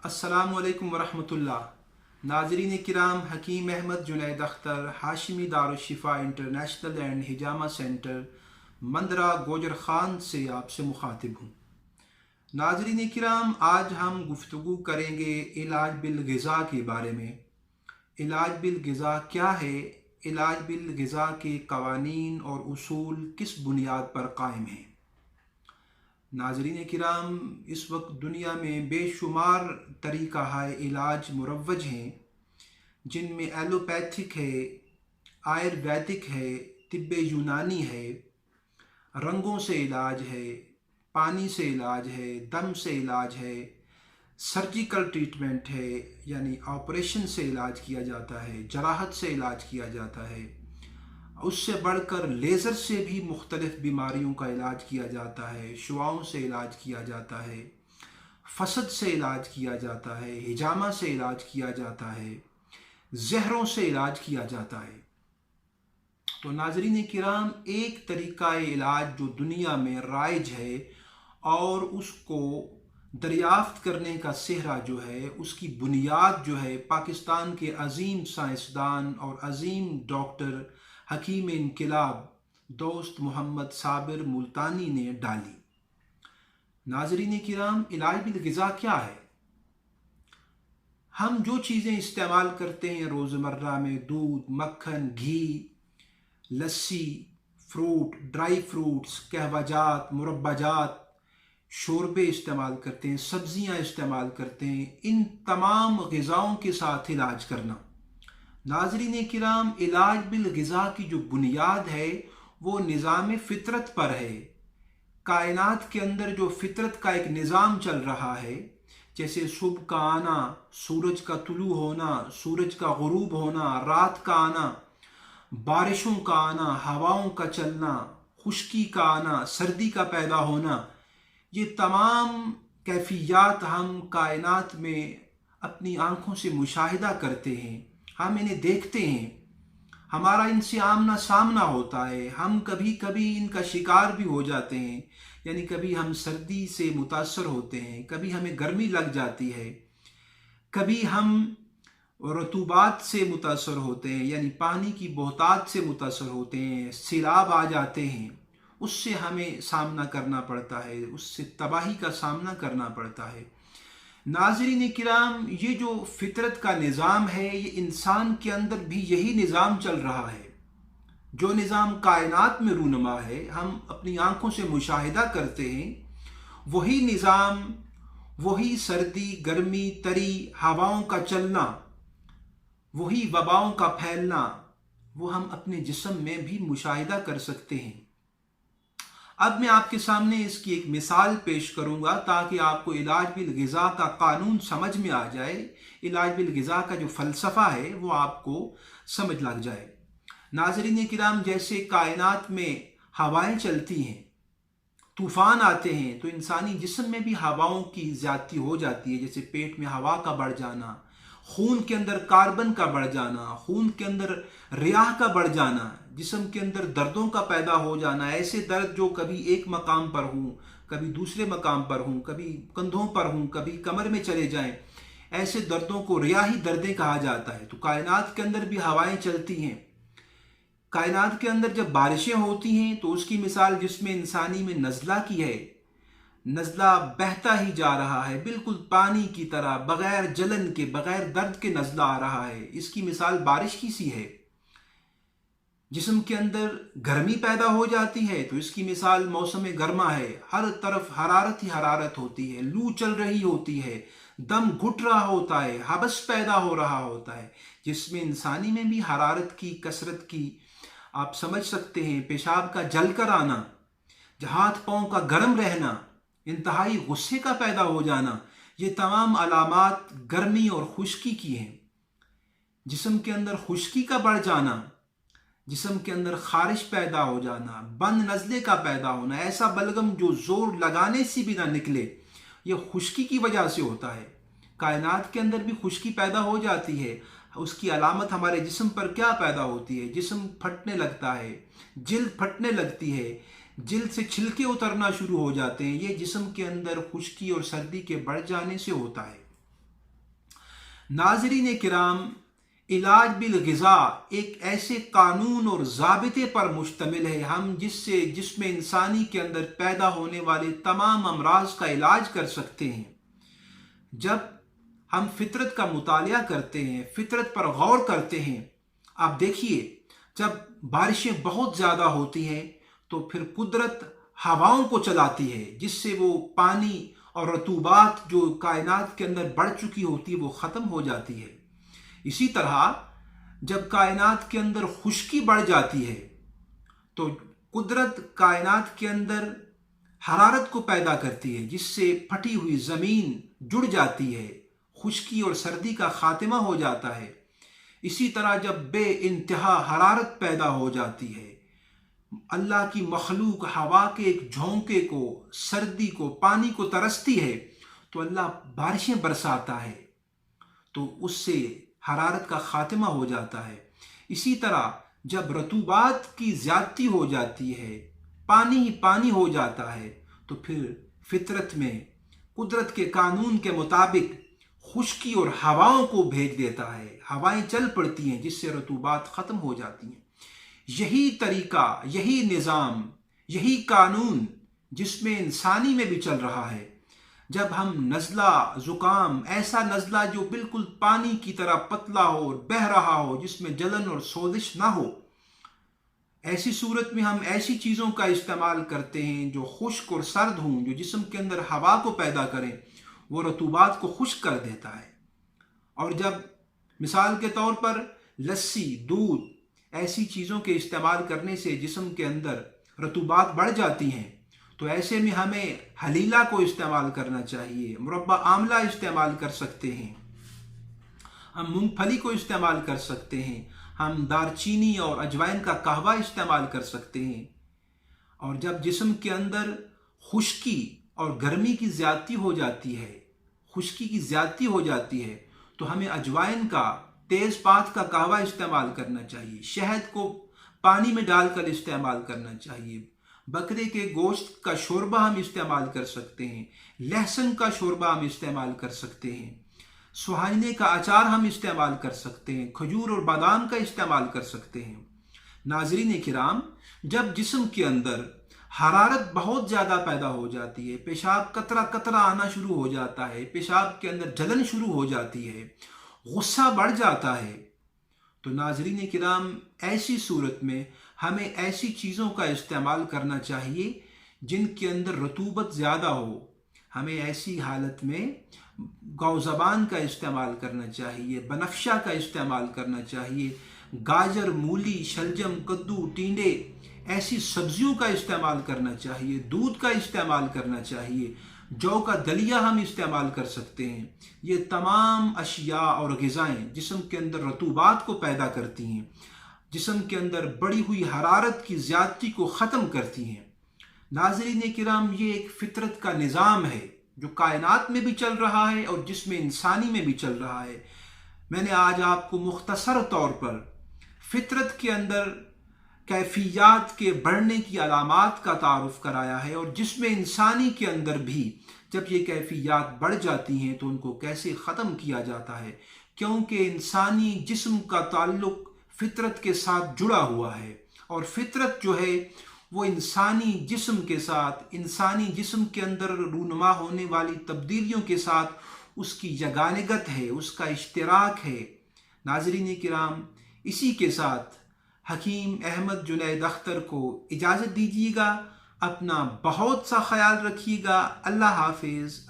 अस्सलामु अलैकुम वरहमतुल्लाह। नाजरीन किराम, Hakeem Ahmad Junaid Akhtar, Hashmi Darushshifa international and Hijama centre, Mandra Gujar Khan से आपसे मुखातिब हूँ। नाजरीन किराम, आज हम गुफ्तगू करेंगे इलाज बिल ग़िज़ा के बारे में। इलाज बिल ग़िज़ा क्या है? इलाज बिल ग़िज़ा के कवानीन और उसूल किस बुनियाद पर कायम हैं? नाजरीन किराम, इस वक्त दुनिया में बेशुमार तरीक़ा हाय इलाज मुरव्वज हैं, जिनमें एलोपैथिक है, आयुर्वेदिक है, तिब्ब यूनानी है, रंगों से इलाज है, पानी से इलाज है, दम से इलाज है, सर्जिकल ट्रीटमेंट है यानी ऑपरेशन से इलाज किया जाता है, जराहत से इलाज किया जाता है, उससे बढ़कर लेज़र से भी मुख्तलिफ़ बीमारियों का इलाज किया जाता है, शुआओं से इलाज किया जाता है, फसद से इलाज किया जाता है, हिजामा से इलाज किया जाता है, जहरों से इलाज किया जाता है। तो नाज़रीन किराम, एक तरीक़ा इलाज जो दुनिया में राइज है और उसको दरियाफ्त करने का सेहरा जो है, उसकी बुनियाद जो है पाकिस्तान के अज़ीम साइंसदान और अज़ीम डॉक्टर हकीम इनकलाब दोस्त मोहम्मद साबिर मुल्तानी ने डाली। नाज़रीन किराम, इलाज बिल ग़िज़ा क्या है? हम जो चीज़ें इस्तेमाल करते हैं रोज़मर्रा में, दूध, मक्खन, घी, लस्सी, फ्रूट, ड्राई फ्रूट्स, कहवाजात, मुरब्बाजात, शोरबे इस्तेमाल करते हैं, सब्ज़ियाँ इस्तेमाल करते हैं, इन तमाम ग़िज़ाओं के साथ इलाज करना। नाज़रीन किराम, इलाज बिल ग़िज़ा की जो बुनियाद है वो निज़ाम फ़ितरत पर है। कायनात के अंदर जो फ़ितरत का एक निज़ाम चल रहा है, जैसे सुबह का आना, सूरज का तुलू होना, सूरज का ग़ुरूब होना, रात का आना, बारिशों का आना, हवाओं का चलना, खुश्की का आना, सर्दी का पैदा होना, ये तमाम कैफियत हम कायनात में अपनी आँखों से मुशाहिदा करते हैं, हम इन्हें देखते हैं, हमारा इनसे आमना सामना होता है। हम कभी कभी इनका शिकार भी हो जाते हैं, यानी कभी हम सर्दी से मुतासर होते हैं, कभी हमें गर्मी लग जाती है, कभी हम रतूबात से मुतासर होते हैं यानी पानी की बहुतात से मुतासर होते हैं, सैलाब आ जाते हैं, उससे हमें सामना करना पड़ता है, उससे तबाही का सामना करना पड़ता है। नाज़रीन किराम, ये जो फ़ितरत का निज़ाम है, ये इंसान के अंदर भी यही निज़ाम चल रहा है। जो निज़ाम कायनात में रूनुमा है, हम अपनी आँखों से मुशाहिदा करते हैं, वही निज़ाम, वही सर्दी, गर्मी, तरी, हवाओं का चलना, वही वबाओं का फैलना, वो हम अपने जिस्म में भी मुशाहिदा कर सकते हैं। अब मैं आपके सामने इसकी एक मिसाल पेश करूंगा ताकि आपको इलाज बिल ग़िज़ा का कानून समझ में आ जाए, इलाज बिल ग़िज़ा का जो फ़लसफ़ा है वो आपको समझ लग जाए। नाज़रीन किराम, जैसे कायनात में हवाएं चलती हैं, तूफ़ान आते हैं, तो इंसानी जिस्म में भी हवाओं की ज़्यादती हो जाती है। जैसे पेट में हवा का बढ़ जाना, खून के अंदर कार्बन का बढ़ जाना, खून के अंदर रियाह का बढ़ जाना, जिस्म के अंदर दर्दों का पैदा हो जाना, ऐसे दर्द जो कभी एक मकाम पर हूँ, कभी दूसरे मकाम पर हूँ, कभी कंधों पर हूँ, कभी कमर में चले जाएं, ऐसे दर्दों को रियाही दर्दें कहा जाता है। तो कायनात के अंदर भी हवाएं चलती हैं। कायनात के अंदर जब बारिशें होती हैं तो उसकी मिसाल जिस्म इंसानी में नज़ला की है। नज़ला बहता ही जा रहा है, बिल्कुल पानी की तरह, बग़ैर जलन के, बग़ैर दर्द के नज़ला आ रहा है। इसकी मिसाल बारिश की सी है। जिस्म के अंदर गर्मी पैदा हो जाती है तो इसकी मिसाल मौसम गर्मा है, हर तरफ हरारत ही हरारत होती है, लू चल रही होती है, दम घुट रहा होता है, हबस पैदा हो रहा होता है। जिसमें इंसानी में भी हरारत की, कसरत की, आप समझ सकते हैं, पेशाब का जल कर आना, हाथ पाँव का गर्म रहना, इंतहाई गुस्से का पैदा हो जाना, ये तमाम अलामात गर्मी और खुश्की की हैं। जिस्म के अंदर खुश्की का बढ़ जाना, जिस्म के अंदर खारिश पैदा हो जाना, बंद नज़ले का पैदा होना, ऐसा बलगम जो ज़ोर लगाने से भी ना निकले, ये खुश्की की वजह से होता है। कायनात के अंदर भी खुश्की पैदा हो जाती है। उसकी अलामत हमारे जिस्म पर क्या पैदा होती है? जिस्म फटने लगता है, जिल्द फटने लगती है, जिल्द से छिलके उतरना शुरू हो जाते हैं। ये जिस्म के अंदर खुश्की और सर्दी के बढ़ जाने से होता है। ناظرین کرام، علاج بالغذا ایک ایسے قانون اور ضابطے پر مشتمل ہے ہم جس سے جسم انسانی کے اندر پیدا ہونے والے تمام امراض کا علاج کر سکتے ہیں۔ جب ہم فطرت کا مطالعہ کرتے ہیں، فطرت پر غور کرتے ہیں، آپ دیکھیے جب بارشیں بہت زیادہ ہوتی ہیں تو پھر قدرت ہواؤں کو چلاتی ہے جس سے وہ پانی اور رطوبات جو کائنات کے اندر بڑھ چکی ہوتی ہے وہ ختم ہو جاتی ہے۔ اسی طرح جب کائنات کے اندر خشکی بڑھ جاتی ہے تو قدرت کائنات کے اندر حرارت کو پیدا کرتی ہے جس سے پھٹی ہوئی زمین جڑ جاتی ہے، خشکی اور سردی کا خاتمہ ہو جاتا ہے۔ اسی طرح جب بے انتہا حرارت پیدا ہو جاتی ہے، اللہ کی مخلوق ہوا کے ایک جھونکے کو، سردی کو، پانی کو ترستی ہے تو اللہ بارشیں برساتا ہے تو اس سے حرارت کا خاتمہ ہو جاتا ہے۔ اسی طرح جب رطوبات کی زیادتی ہو جاتی ہے، پانی ہی پانی ہو جاتا ہے تو پھر فطرت میں قدرت کے قانون کے مطابق خشکی اور ہواؤں کو بھیج دیتا ہے، ہوائیں چل پڑتی ہیں جس سے رطوبات ختم ہو جاتی ہیں۔ یہی طریقہ، یہی نظام، یہی قانون جس میں انسانی میں بھی چل رہا ہے۔ جب ہم نزلہ، زکام، ایسا نزلہ جو بالکل پانی کی طرح پتلا ہو اور بہہ رہا ہو جس میں جلن اور سوزش نہ ہو، ایسی صورت میں ہم ایسی چیزوں کا استعمال کرتے ہیں جو خشک اور سرد ہوں، جو جسم کے اندر ہوا کو پیدا کریں، وہ رطوبات کو خشک کر دیتا ہے۔ اور جب مثال کے طور پر لسی، دودھ، ایسی چیزوں کے استعمال کرنے سے جسم کے اندر رطوبات بڑھ جاتی ہیں تو ایسے میں ہمیں حلیلہ کو استعمال کرنا چاہیے، مربع آملہ استعمال کر سکتے ہیں، ہم مونگ پھلی کو استعمال کر سکتے ہیں، ہم دارچینی اور اجوائن کا قہوہ استعمال کر سکتے ہیں۔ اور جب جسم کے اندر خشکی اور گرمی کی زیادتی ہو جاتی ہے، خشکی کی زیادتی ہو جاتی ہے تو ہمیں اجوائن کا، تیز پات کا قہوہ استعمال کرنا چاہیے، شہد کو پانی میں ڈال کر استعمال کرنا چاہیے، بکرے کے گوشت کا شوربہ ہم استعمال کر سکتے ہیں، لہسن کا شوربہ ہم استعمال کر سکتے ہیں، سہانے کا اچار ہم استعمال کر سکتے ہیں، کھجور اور بادام کا استعمال کر سکتے ہیں۔ ناظرین کرام، جب جسم کے اندر حرارت بہت زیادہ پیدا ہو جاتی ہے، پیشاب قطرہ قطرہ آنا شروع ہو جاتا ہے، پیشاب کے اندر جلن شروع ہو جاتی ہے، غصہ بڑھ جاتا ہے، تو ناظرین کرام ایسی صورت میں ہمیں ایسی چیزوں کا استعمال کرنا چاہیے جن کے اندر رطوبت زیادہ ہو۔ ہمیں ایسی حالت میں گو زبان کا استعمال کرنا چاہیے، بنفشہ کا استعمال کرنا چاہیے، گاجر، مولی، شلجم، کدو، ٹینڈے ایسی سبزیوں کا استعمال کرنا چاہیے، دودھ کا استعمال کرنا چاہیے، جو کا دلیا ہم استعمال کر سکتے ہیں۔ یہ تمام اشیاء اور غذائیں جسم کے اندر رطوبات کو پیدا کرتی ہیں، جسم کے اندر بڑھی ہوئی حرارت کی زیادتی کو ختم کرتی ہیں۔ ناظرین کرام، یہ ایک فطرت کا نظام ہے جو کائنات میں بھی چل رہا ہے اور جسم انسانی میں بھی چل رہا ہے۔ میں نے آج آپ کو مختصر طور پر فطرت کے اندر کیفیات کے بڑھنے کی علامات کا تعارف کرایا ہے اور جسم انسانی کے اندر بھی جب یہ کیفیات بڑھ جاتی ہیں تو ان کو کیسے ختم کیا جاتا ہے، کیونکہ انسانی جسم کا تعلق فطرت کے ساتھ جڑا ہوا ہے، اور فطرت جو ہے وہ انسانی جسم کے ساتھ، انسانی جسم کے اندر رونما ہونے والی تبدیلیوں کے ساتھ اس کی یگانگت ہے، اس کا اشتراک ہے۔ ناظرین کرام، اسی کے ساتھ حکیم احمد جنید اختر کو اجازت دیجیے گا، اپنا بہت سا خیال رکھیے گا۔ اللہ حافظ۔